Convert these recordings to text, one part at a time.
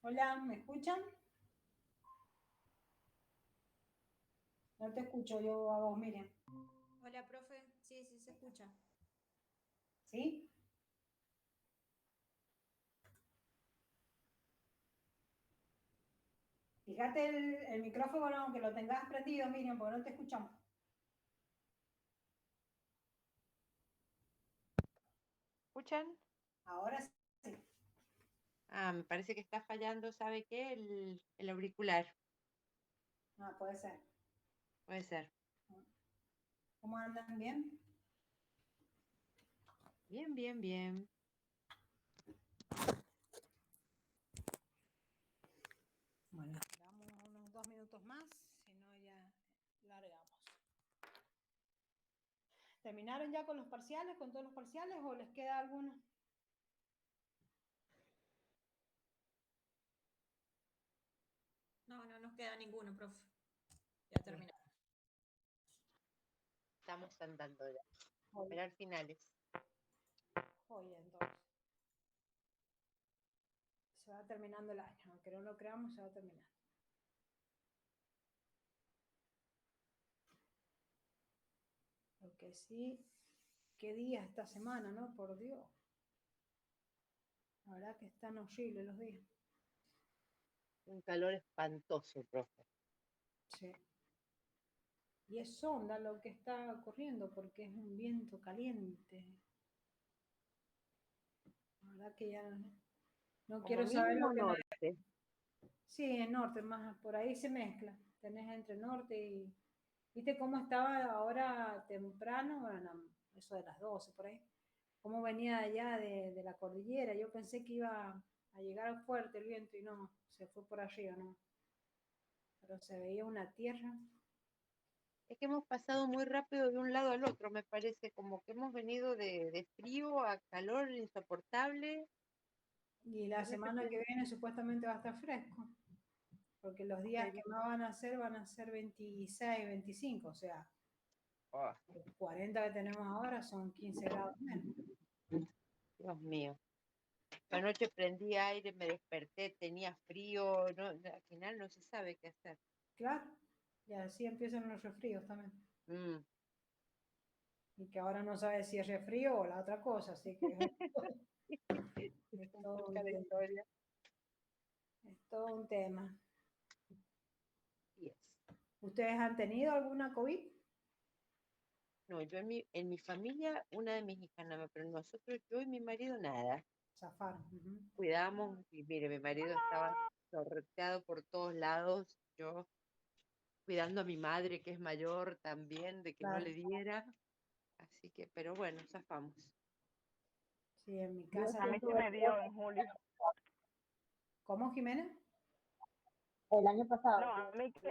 Hola, ¿me escuchan? No te escucho yo a vos, Miriam. Hola, profe. Sí, sí, se escucha. ¿Sí? Fíjate el micrófono, aunque lo tengas prendido, Miriam, porque no te escuchamos. ¿Escuchan? Ahora sí. Ah, me parece que está fallando, ¿sabe qué? El auricular. Ah, puede ser. Puede ser. ¿Cómo andan? ¿Bien? Bien, bien, bien. Bueno, esperamos unos 2 minutos más, si no ya largamos. ¿Terminaron ya con los parciales, con todos los parciales, o les queda alguno? No, no nos queda ninguno, profe. Ya Bien. terminamos. Estamos andando ya. Hoy, Esperar finales. hoy entonces. Se va terminando el año, aunque no lo creamos, se va terminando. Lo que sí, qué día esta semana, ¿no? Por Dios. La verdad que están horribles los días. Un calor espantoso, profe. Sí. Y es onda lo que está corriendo porque es un viento caliente. La verdad que ya no Como quiero saber lo mínimo que me... norte. Sí, en norte, más por ahí se mezcla. Tenés entre norte y... ¿Viste cómo estaba ahora temprano? Bueno, eso de las 12 por ahí. Cómo venía de allá de la cordillera. Yo pensé que iba a llegar fuerte el viento y no, se fue por arriba, ¿no? Pero se veía una tierra. Es que hemos pasado muy rápido de un lado al otro, me parece, como que hemos venido de frío a calor insoportable. Y la De semana repente, que viene supuestamente va a estar fresco. Porque los días que serio. más van a ser 26, 25, o sea, Oh, los 40 que tenemos ahora son 15 grados menos. Dios mío. Anoche prendí aire, me desperté, tenía frío, no, al final no se sabe qué hacer. Claro, y así empiezan los resfríos también. Mm. Y que ahora no sabe si es resfrío o la otra cosa, así que Se es todo complica un la tema. historia. Es todo un tema. Yes. ¿Ustedes han tenido alguna COVID? No, yo en mi familia, una de mis hijas nada más, pero nosotros, yo y mi marido, nada. Zafaron. Ujú. Cuidamos, y mire, mi marido estaba sorteado por todos lados, yo cuidando a mi madre, que es mayor también, de que no le Claro, diera. Así que, pero bueno, zafamos. sí, en mi Yo casa. a mí sí me dio en julio. ¿Cómo, Jimena? El año pasado. No,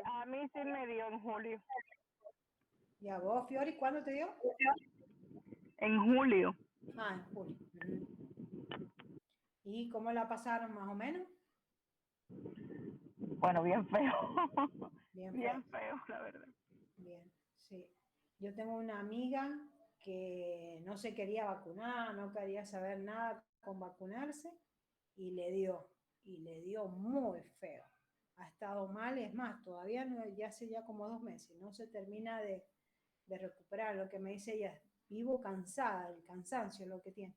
a mí sí me dio en julio. ¿Y a vos, Fiori, cuándo te dio? En julio. Ah, en julio. Ujú. ¿Y cómo la pasaron más o menos? Bueno, bien feo. Bien feo. Bien feo, la verdad. Bien, sí. Yo tengo una amiga que no se quería vacunar, no quería saber nada con vacunarse y le dio muy feo. Ha estado mal, es más, todavía no, ya hace ya como 2 meses, no se termina de recuperar. Lo que me dice ella, vivo cansada, el cansancio es lo que tiene.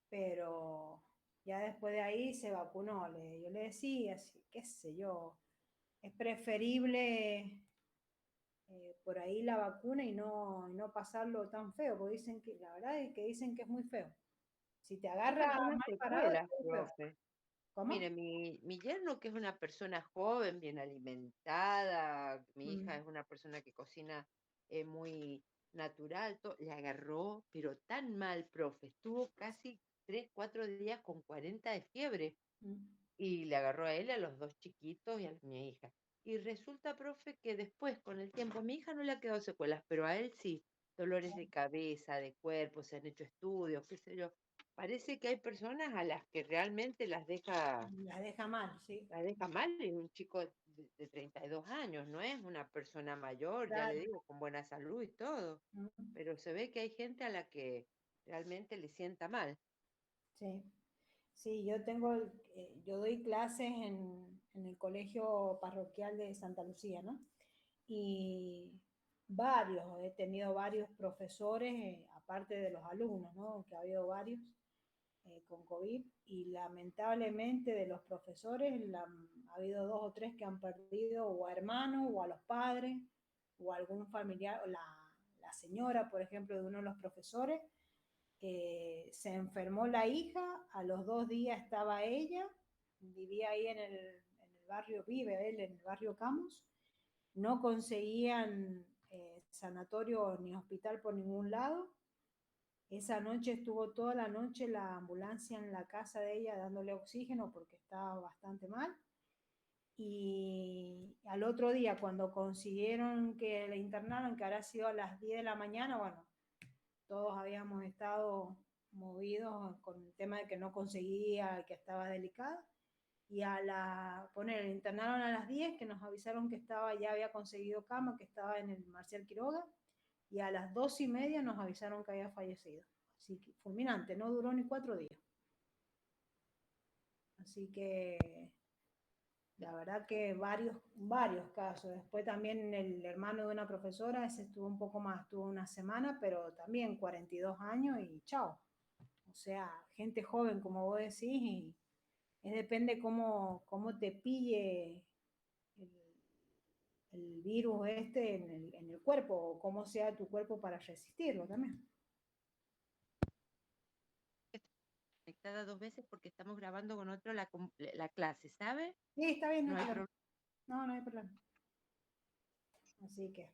Pero ya después de ahí se vacunó. Yo le decía, así, qué sé yo, es preferible por ahí la vacuna y no pasarlo tan feo, porque dicen que, la verdad es que dicen que es muy feo. Si te Deja agarra algunas mal parado, es secuelas, muy feo. profe. Mire, ¿Cómo? mi yerno, que es una persona joven, bien alimentada, mi hija Mm, es una persona que cocina muy natural, le agarró, pero tan mal, profe, estuvo casi 3, 4 días con 40 de fiebre mm, y le agarró a él, a los dos chiquitos y a mi hija. Y resulta, profe, que después, con el tiempo, a mi hija no le ha quedado secuelas, pero a él sí, dolores de cabeza, de cuerpo, se han hecho estudios, qué sé yo. Parece que hay personas a las que realmente la deja mal, sí. la deja mal, es un chico de 32 años, no es una persona mayor, ya le Claro. digo, con buena salud y todo, Mm, pero se ve que hay gente a la que realmente le sienta mal. sí. Sí, yo doy clases en el colegio parroquial de Santa Lucía, ¿no? Y he tenido varios profesores, aparte de los alumnos, ¿no? Que ha habido varios con COVID, y lamentablemente de los profesores ha habido 2 o 3 que han perdido o a hermanos o a los padres o a algún familiar, o la señora, por ejemplo, de uno de los profesores. Se enfermó la hija, a los 2 días estaba ella, vivía ahí en el barrio, vive él en el barrio Camus, no conseguían sanatorio ni hospital por ningún lado. Esa noche estuvo toda la noche la ambulancia en la casa de ella dándole oxígeno porque estaba bastante mal. Y al otro día, cuando consiguieron que la internaran, que habrá sido a las 10 de la mañana, bueno, todos habíamos estado movidos con el tema de que no conseguía, que estaba delicada. Y internaron a las 10, que nos avisaron que ya había conseguido cama, que estaba en el Marcial Quiroga, y a las 2:30 nos avisaron que había fallecido. Así que fulminante, no duró ni 4 días. Así que la verdad que varios casos. Después también el hermano de una profesora, ese estuvo un poco más, estuvo una semana, pero también 42 años y chao. O sea, gente joven, como vos decís, y depende cómo te pille el, el virus este en el cuerpo, o cómo sea tu cuerpo para resistirlo también. Conectada 2 veces porque estamos grabando con otro la clase, ¿sabe? Sí, está bien, No no hay hay problema. problema. No hay problema. Así que,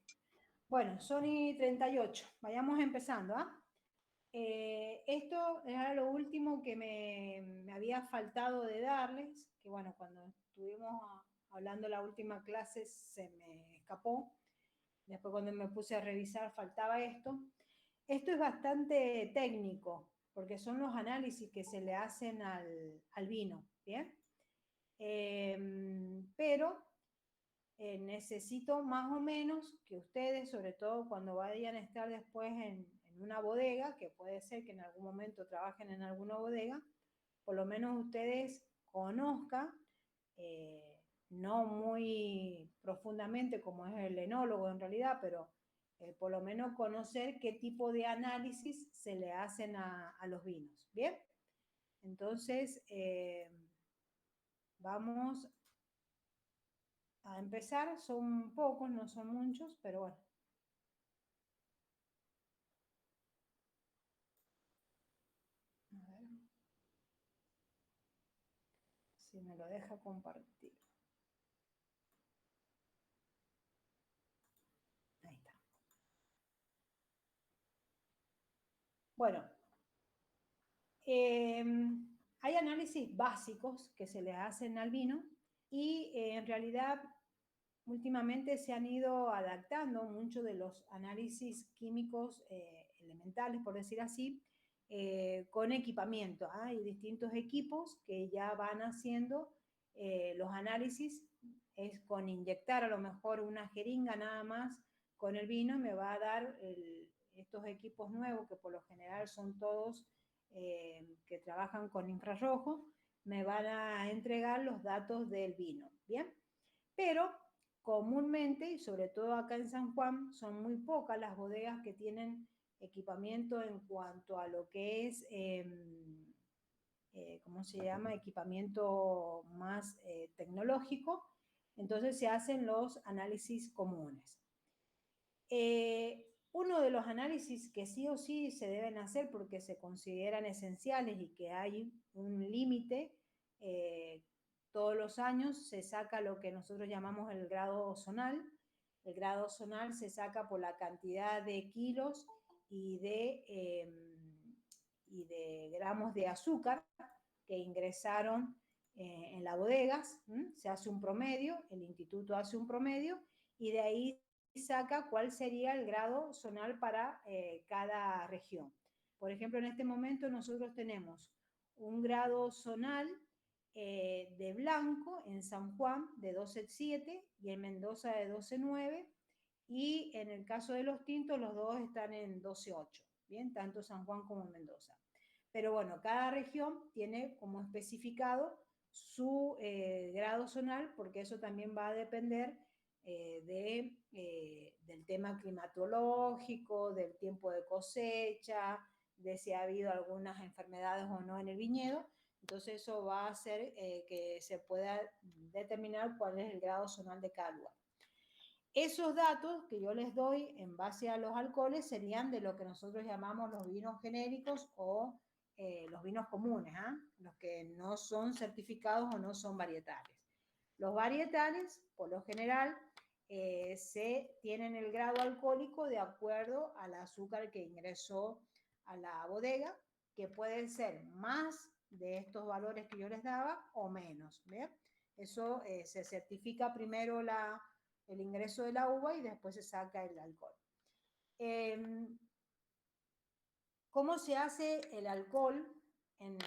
bueno, Sony 38. Vayamos empezando, ¿ah? Esto era lo último que me había faltado de darles, que bueno, cuando estuvimos hablando la última clase se me escapó. Después cuando me puse a revisar faltaba esto. Esto es bastante técnico, porque son los análisis que se le hacen al vino, ¿bien? Pero necesito más o menos que ustedes, sobre todo cuando vayan a estar después en una bodega, que puede ser que en algún momento trabajen en alguna bodega, por lo menos ustedes conozcan, no muy profundamente como es el enólogo en realidad, pero por lo menos conocer qué tipo de análisis se le hacen a los vinos. ¿Bien? Entonces, vamos a empezar. Son pocos, no son muchos, pero bueno. A ver si me lo deja compartir. Ahí está. Bueno, hay análisis básicos que se le hacen al vino y en realidad últimamente se han ido adaptando muchos de los análisis químicos elementales, por decir así, con equipamiento. Hay distintos equipos que ya van haciendo los análisis, es con inyectar a lo mejor una jeringa nada más con el vino y me va a dar estos equipos nuevos, que por lo general son todos que trabajan con infrarrojo, me van a entregar los datos del vino, ¿bien? Pero comúnmente, y sobre todo acá en San Juan, son muy pocas las bodegas que tienen equipamiento en cuanto a lo que es, ¿cómo se llama? Equipamiento más tecnológico. Entonces se hacen los análisis comunes. Uno de los análisis que sí o sí se deben hacer porque se consideran esenciales y que hay un límite, todos los años se saca lo que nosotros llamamos el grado ozonal. El grado ozonal se saca por la cantidad de kilos y de gramos de azúcar que ingresaron en las bodegas. Se hace un promedio, el instituto hace un promedio y de ahí saca cuál sería el grado zonal para cada región. Por ejemplo, en este momento nosotros tenemos un grado zonal de blanco en San Juan de 12,7 y en Mendoza de 12,9, y en el caso de los tintos los dos están en 12,8, bien, tanto San Juan como Mendoza. Pero bueno, cada región tiene como especificado su grado zonal, porque eso también va a depender del tema climatológico, del tiempo de cosecha, de si ha habido algunas enfermedades o no en el viñedo. Entonces eso va a hacer que se pueda determinar cuál es el grado zonal de cada lugar. Esos datos que yo les doy en base a los alcoholes serían de lo que nosotros llamamos los vinos genéricos o los vinos comunes, ¿eh? Los que no son certificados o no son varietales. Los varietales, por lo general, se tienen el grado alcohólico de acuerdo al azúcar que ingresó a la bodega, que pueden ser más de estos valores que yo les daba o menos. ¿Ve? Eso se certifica primero el ingreso de la uva y después se saca el alcohol. ¿Cómo se hace el alcohol en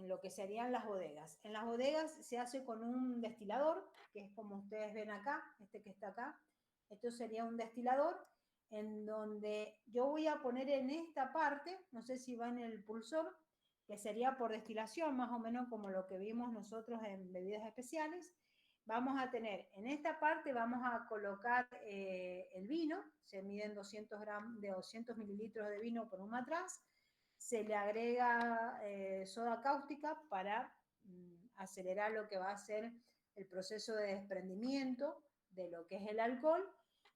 lo que serían las bodegas? En las bodegas se hace con un destilador, que es como ustedes ven acá, este que está acá. Esto sería un destilador en donde yo voy a poner en esta parte, no sé si va en el pulsor, que sería por destilación, más o menos como lo que vimos nosotros en bebidas especiales. Vamos a tener, en esta parte vamos a colocar el vino, se miden 200 mililitros de vino por un matraz, se le agrega soda cáustica para acelerar lo que va a ser el proceso de desprendimiento de lo que es el alcohol,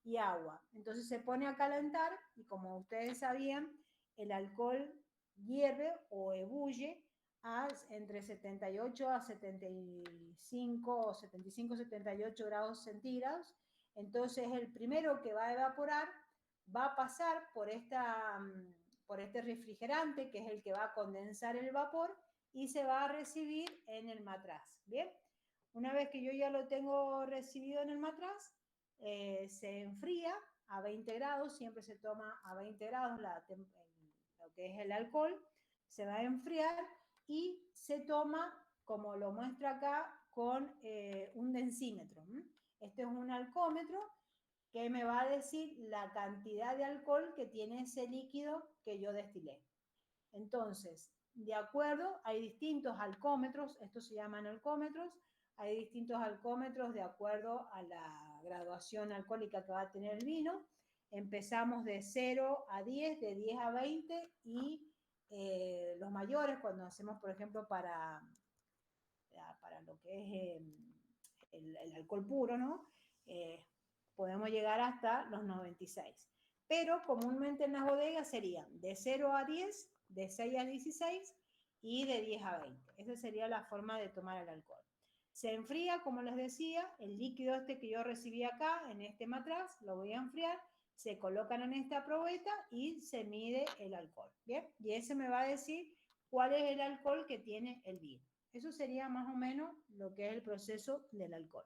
y agua. Entonces se pone a calentar y, como ustedes sabían, el alcohol hierve o ebulle a entre 78 a 75 o 78 grados centígrados. Entonces el primero que va a evaporar va a pasar por este refrigerante, que es el que va a condensar el vapor, y se va a recibir en el matraz. Bien, una vez que yo ya lo tengo recibido en el matraz, se enfría a 20 grados, siempre se toma a 20 grados lo que es el alcohol, se va a enfriar y se toma, como lo muestra acá, con un densímetro. Este es un alcohómetro que me va a decir la cantidad de alcohol que tiene ese líquido que yo destilé. Entonces, de acuerdo, hay distintos alcohómetros, estos se llaman alcohómetros, hay distintos alcohómetros de acuerdo a la graduación alcohólica que va a tener el vino. Empezamos de 0 a 10, de 10 a 20 y los mayores, cuando hacemos, por ejemplo, para lo que es el alcohol puro, ¿no? Podemos llegar hasta los 96. Pero comúnmente en las bodegas serían de 0 a 10, de 6 a 16 y de 10 a 20. Esa sería la forma de tomar el alcohol. Se enfría, como les decía, el líquido este que yo recibí acá, en este matraz, lo voy a enfriar, se colocan en esta probeta y se mide el alcohol. ¿Bien? Y ese me va a decir cuál es el alcohol que tiene el vino. Eso sería más o menos lo que es el proceso del alcohol.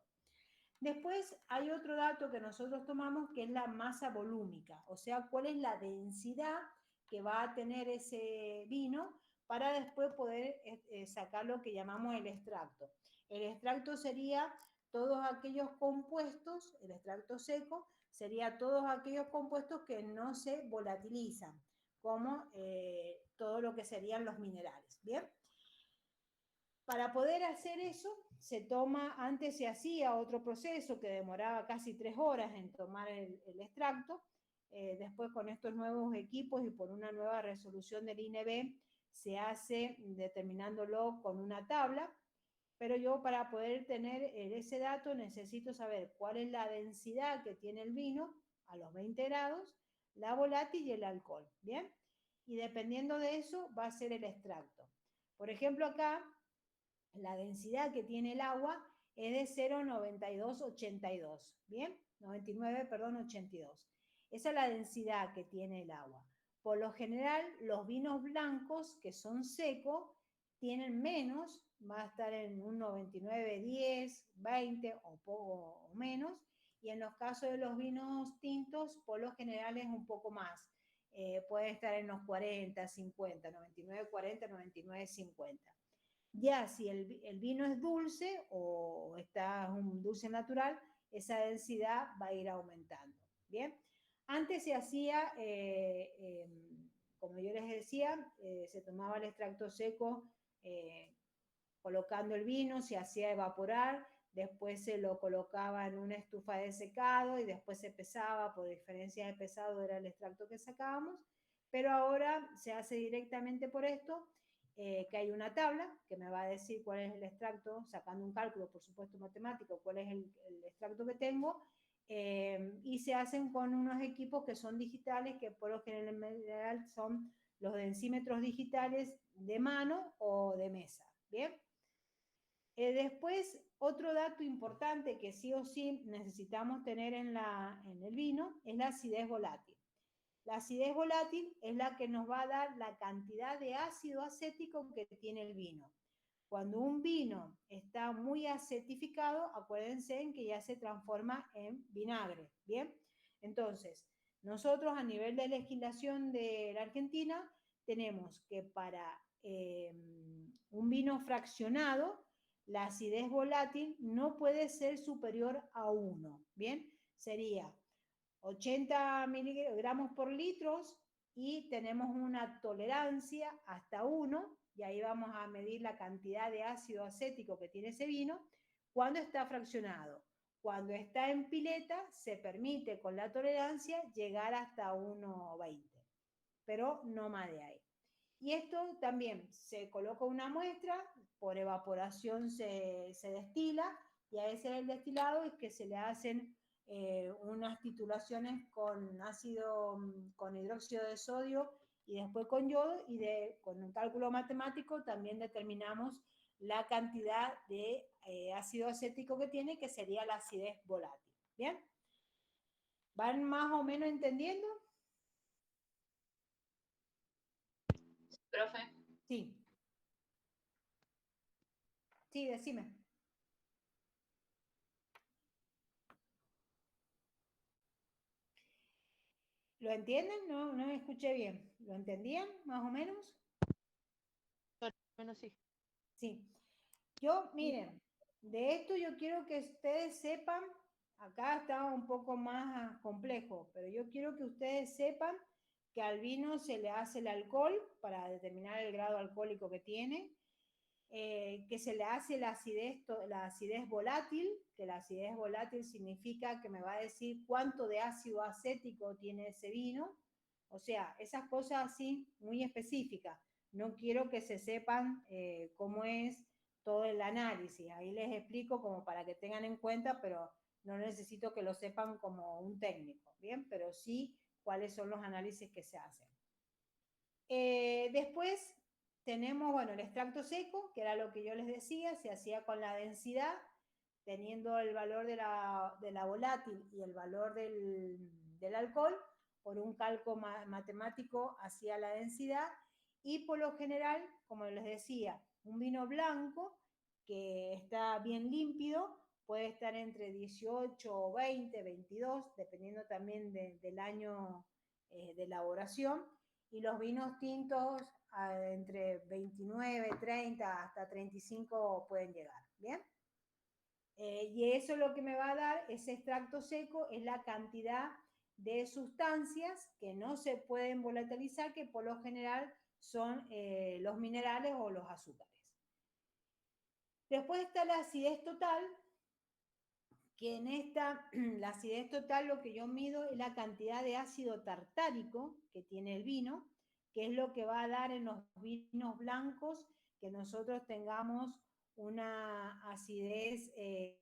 Después hay otro dato que nosotros tomamos, que es la masa volúmica, o sea, cuál es la densidad que va a tener ese vino para después poder sacar lo que llamamos el extracto. El extracto sería todos aquellos compuestos, el extracto seco sería todos aquellos compuestos que no se volatilizan, como todo lo que serían los minerales. ¿Bien? Para poder hacer eso, antes se hacía otro proceso que demoraba casi 3 horas en tomar el extracto. Después, con estos nuevos equipos y por una nueva resolución del INB, se hace determinándolo con una tabla. Pero yo, para poder tener ese dato, necesito saber cuál es la densidad que tiene el vino a los 20 grados, la volátil y el alcohol. ¿Bien? Y dependiendo de eso va a ser el extracto. Por ejemplo, acá la densidad que tiene el agua es de 0,9282, ¿bien? 82. Esa es la densidad que tiene el agua. Por lo general, los vinos blancos que son secos tienen menos, va a estar en un 99, 10, 20 o poco o menos, y en los casos de los vinos tintos, por lo general es un poco más. Puede estar en los 40, 50, 99, 40, 99, 50. Ya si el vino es dulce o está un dulce natural, esa densidad va a ir aumentando. Bien, antes se hacía como yo les decía, se tomaba el extracto seco colocando el vino, se hacía evaporar, después se lo colocaba en una estufa de secado y después se pesaba, por diferencia de pesado era el extracto que sacábamos, pero ahora se hace directamente por esto, que hay una tabla que me va a decir cuál es el extracto, sacando un cálculo, por supuesto matemático, cuál es el extracto que tengo, y se hacen con unos equipos que son digitales, que por lo general son los densímetros digitales de mano o de mesa, ¿bien? Después, otro dato importante que sí o sí necesitamos tener en el vino es la acidez volátil. La acidez volátil es la que nos va a dar la cantidad de ácido acético que tiene el vino. Cuando un vino está muy acetificado, acuérdense en que ya se transforma en vinagre, ¿bien? Entonces, nosotros a nivel de legislación de la Argentina tenemos que para un vino fraccionado, la acidez volátil no puede ser superior a 1, ¿bien? Sería 80 miligramos por litros y tenemos una tolerancia hasta 1, y ahí vamos a medir la cantidad de ácido acético que tiene ese vino cuando está fraccionado. Cuando está en pileta se permite con la tolerancia llegar hasta 1,20, pero no más de ahí. Y esto también se coloca una muestra, por evaporación se destila, y a ese el destilado es que se le hacen unas titulaciones con ácido, con hidróxido de sodio y después con yodo, y con un cálculo matemático también determinamos la cantidad de ácido acético que tiene, que sería la acidez volátil. ¿Bien? ¿Van más o menos entendiendo? Profe. Sí. Sí, decime. ¿Lo entienden? No, no me escuché bien. ¿Lo entendían más o menos? Bueno, sí. Sí. Yo, miren, de esto yo quiero que ustedes sepan, acá está un poco más complejo, pero yo quiero que ustedes sepan que al vino se le hace el alcohol para determinar el grado alcohólico que tiene, que se le hace la acidez volátil, que la acidez volátil significa que me va a decir cuánto de ácido acético tiene ese vino, o sea, esas cosas así muy específicas. No quiero que se sepan cómo es todo el análisis, ahí les explico como para que tengan en cuenta, pero no necesito que lo sepan como un técnico, ¿bien? Pero sí cuáles son los análisis que se hacen. Después tenemos, bueno, el extracto seco, que era lo que yo les decía, se hacía con la densidad, teniendo el valor de la volátil y el valor del alcohol, por un cálculo matemático hacía la densidad, y por lo general, como les decía, un vino blanco que está bien límpido puede estar entre 18, 20, 22, dependiendo también del año de elaboración, y los vinos tintos entre 29, 30 hasta 35 pueden llegar, ¿bien? Y eso lo que me va a dar, ese extracto seco, es la cantidad de sustancias que no se pueden volatilizar, que por lo general son los minerales o los azúcares. Después está la acidez total, que en esta, la acidez total, lo que yo mido es la cantidad de ácido tartárico que tiene el vino, que es lo que va a dar en los vinos blancos que nosotros tengamos una acidez, que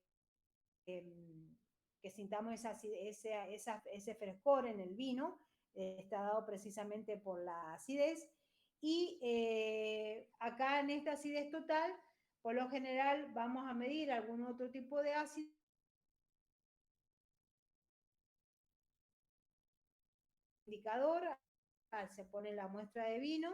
sintamos ese frescor en el vino, está dado precisamente por la acidez. Y acá en esta acidez total, por lo general vamos a medir algún otro tipo de ácido, indicador, se pone la muestra de vino,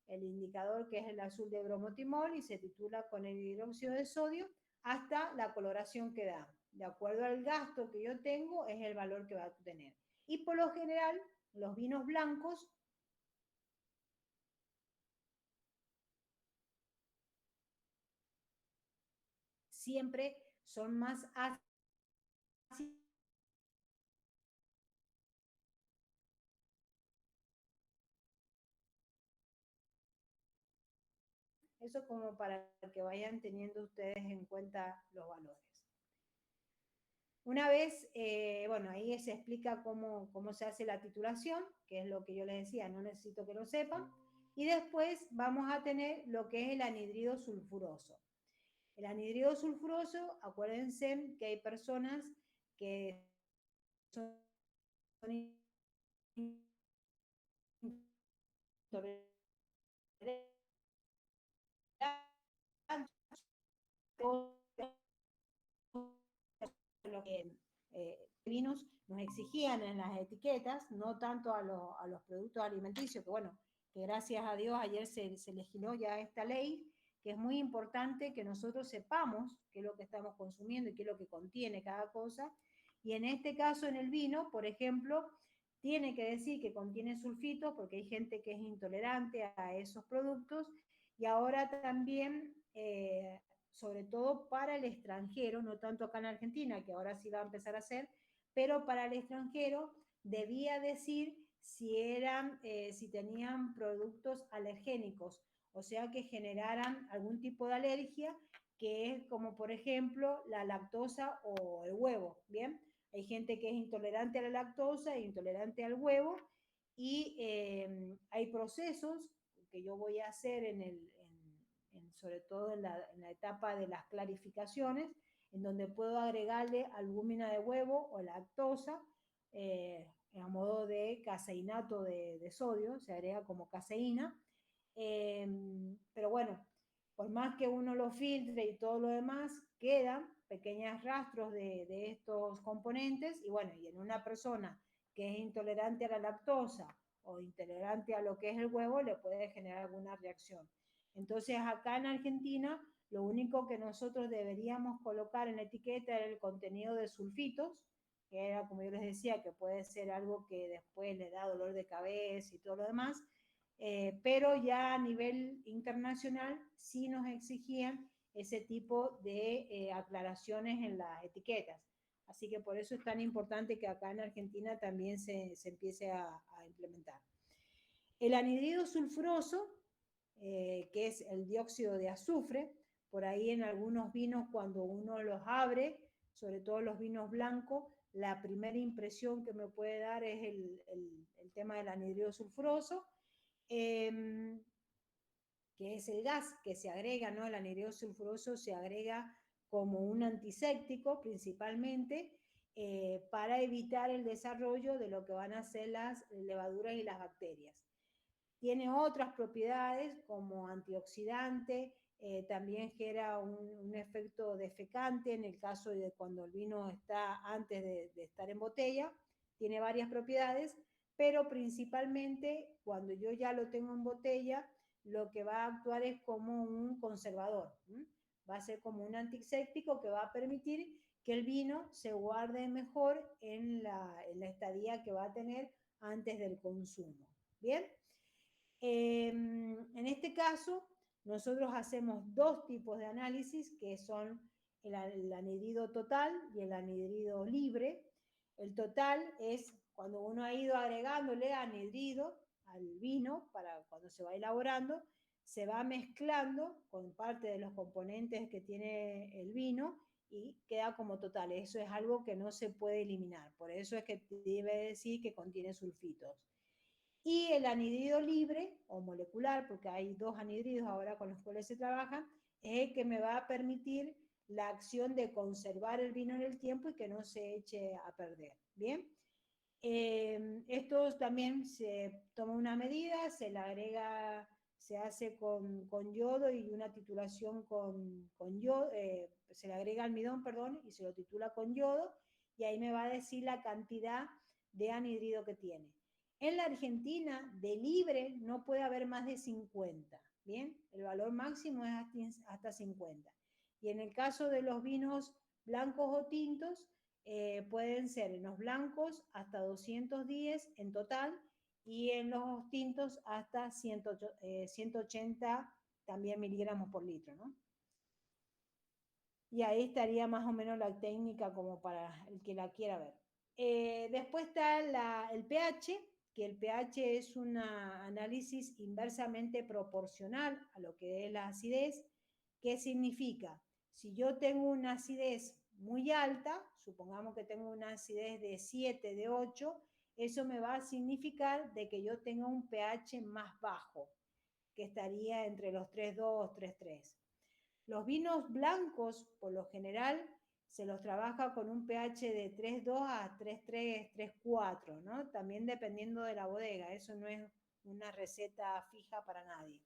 el indicador que es el azul de bromotimol, y se titula con el hidróxido de sodio hasta la coloración que da. De acuerdo al gasto que yo tengo, es el valor que va a tener. Y por lo general, los vinos blancos siempre son más ácidos Eso como para que vayan teniendo ustedes en cuenta los valores. Una vez, bueno, ahí se explica cómo se hace la titulación, que es lo que yo les decía, no necesito que lo sepan. Y después vamos a tener lo que es el anhidrido sulfuroso. El anhidrido sulfuroso, acuérdense que hay personas que son lo que vinos nos exigían en las etiquetas, no tanto a los productos alimenticios, que bueno, que gracias a Dios ayer se legisló ya esta ley, que es muy importante que nosotros sepamos qué es lo que estamos consumiendo y qué es lo que contiene cada cosa. Y en este caso, en el vino, por ejemplo, tiene que decir que contiene sulfitos, porque hay gente que es intolerante a esos productos, y ahora también sobre todo para el extranjero, no tanto acá en Argentina, que ahora sí va a empezar a hacer, pero para el extranjero debía decir si tenían productos alergénicos, o sea que generaran algún tipo de alergia, que es como por ejemplo la lactosa o el huevo, ¿bien? Hay gente que es intolerante a la lactosa e intolerante al huevo, y hay procesos que yo voy a hacer sobre todo en la etapa de las clarificaciones, en donde puedo agregarle albúmina de huevo o lactosa, a modo de caseinato de sodio, se agrega como caseína. Pero bueno, por más que uno lo filtre y todo lo demás, quedan pequeños rastros de estos componentes, y bueno, y en una persona que es intolerante a la lactosa o intolerante a lo que es el huevo, le puede generar alguna reacción. Entonces, acá en Argentina, lo único que nosotros deberíamos colocar en la etiqueta era el contenido de sulfitos, que era, como yo les decía, que puede ser algo que después le da dolor de cabeza y todo lo demás, pero ya a nivel internacional sí nos exigían ese tipo de aclaraciones en las etiquetas. Así que por eso es tan importante que acá en Argentina también se empiece a implementar. El anhidrido sulfuroso, que es el dióxido de azufre, por ahí en algunos vinos cuando uno los abre, sobre todo los vinos blancos, la primera impresión que me puede dar es el tema del anhidrido sulfuroso, que es el gas que se agrega, ¿no? El anhidrido sulfuroso se agrega como un antiséptico principalmente, para evitar el desarrollo de lo que van a ser las levaduras y las bacterias. Tiene otras propiedades como antioxidante, también genera un efecto defecante en el caso de cuando el vino está antes de estar en botella. Tiene varias propiedades, pero principalmente cuando yo ya lo tengo en botella, lo que va a actuar es como un conservador. Va a ser como un antiséptico que va a permitir que el vino se guarde mejor en la estadía que va a tener antes del consumo. ¿Bien? En este caso, nosotros hacemos dos tipos de análisis, que son el anhidrido total y el anhidrido libre. El total es cuando uno ha ido agregándole anhidrido al vino, para cuando se va elaborando, se va mezclando con parte de los componentes que tiene el vino y queda como total. Eso es algo que no se puede eliminar, por eso es que debe decir que contiene sulfitos. Y el anhidrido libre o molecular, porque hay dos anhidridos ahora con los cuales se trabaja, es el que me va a permitir la acción de conservar el vino en el tiempo y que no se eche a perder. ¿Bien? Esto también se toma una medida, se le agrega, se hace con yodo y una titulación con yodo, se le agrega almidón, perdón, y se lo titula con yodo, y ahí me va a decir la cantidad de anhidrido que tiene. En la Argentina, de libre, no puede haber más de 50, ¿bien? El valor máximo es hasta 50. Y en el caso de los vinos blancos o tintos, pueden ser en los blancos hasta 210 en total, y en los tintos hasta 180 también miligramos por litro, ¿no? Y ahí estaría más o menos la técnica como para el que la quiera ver. Después está el pH, que el pH es un análisis inversamente proporcional a lo que es la acidez. ¿Qué significa? Si yo tengo una acidez muy alta, supongamos que tengo una acidez de 7, de 8, eso me va a significar de que yo tenga un pH más bajo, que estaría entre los 3,2, 3,3. Los vinos blancos, por lo general, se los trabaja con un pH de 3,2 a 3,3, 3,4, ¿no? También dependiendo de la bodega, eso no es una receta fija para nadie.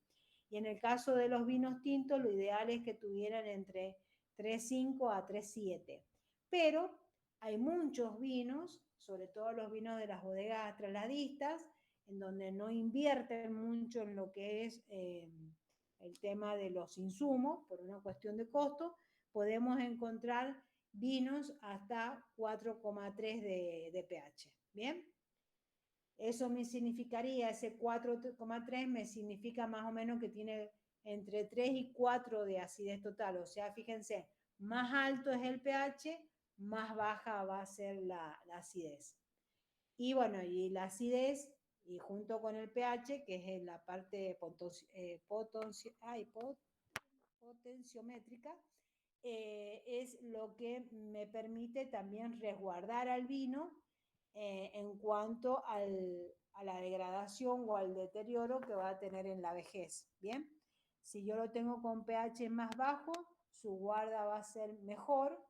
Y en el caso de los vinos tintos, lo ideal es que tuvieran entre 3,5 a 3,7. Pero hay muchos vinos, sobre todo los vinos de las bodegas trasladistas, en donde no invierten mucho en lo que es el tema de los insumos, por una cuestión de costo, podemos encontrar vinos hasta 4,3 de pH. ¿Bien? Eso me significaría, ese 4,3 me significa más o menos que tiene entre 3 y 4 de acidez total. O sea, fíjense, más alto es el pH, más baja va a ser la acidez. Y bueno, y la acidez, y junto con el pH, que es la parte potenciométrica, es lo que me permite también resguardar al vino en cuanto a la degradación o al deterioro que va a tener en la vejez. Bien, si yo lo tengo con pH más bajo, su guarda va a ser mejor,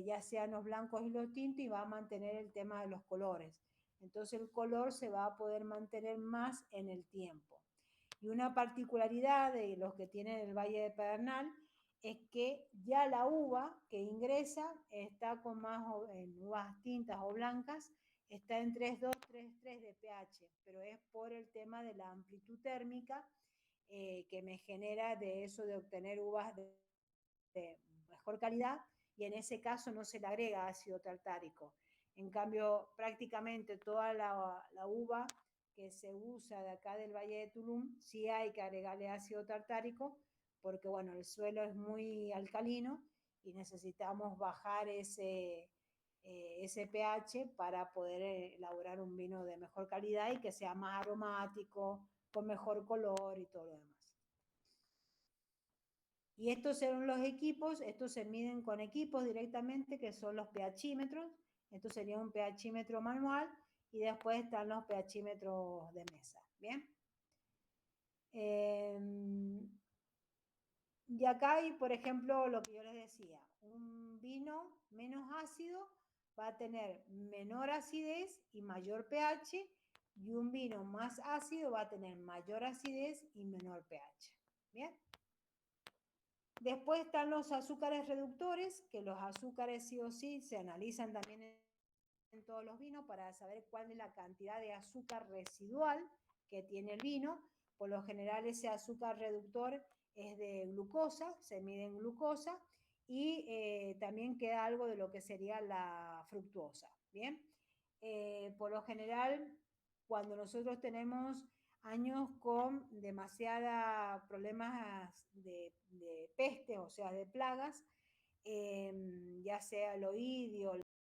ya sean los blancos y los tintos, y va a mantener el tema de los colores. Entonces el color se va a poder mantener más en el tiempo. Y una particularidad de los que tienen el Valle de Pedernal es que ya la uva que ingresa está con más, en uvas tintas o blancas, está en 3,2, 3,3 de pH, pero es por el tema de la amplitud térmica que me genera de eso de obtener uvas de mejor calidad, y en ese caso no se le agrega ácido tartárico. En cambio, prácticamente toda la uva que se usa de acá del Valle de Tulum, sí hay que agregarle ácido tartárico, porque bueno, el suelo es muy alcalino y necesitamos bajar ese pH para poder elaborar un vino de mejor calidad y que sea más aromático, con mejor color y todo lo demás. Y estos son los equipos, estos se miden con equipos directamente, que son los pHímetros. Esto sería un pHímetro manual, y después están los pHímetros de mesa. Bien. Y acá hay, por ejemplo, lo que yo les decía, un vino menos ácido va a tener menor acidez y mayor pH, y un vino más ácido va a tener mayor acidez y menor pH. Bien. Después están los azúcares reductores, que los azúcares sí o sí se analizan también en todos los vinos para saber cuál es la cantidad de azúcar residual que tiene el vino. Por lo general ese azúcar reductor es de glucosa, se mide en glucosa, y también queda algo de lo que sería la fructuosa. Bien, por lo general cuando nosotros tenemos años con demasiados problemas de peste, o sea, de plagas, ya sea el oidio,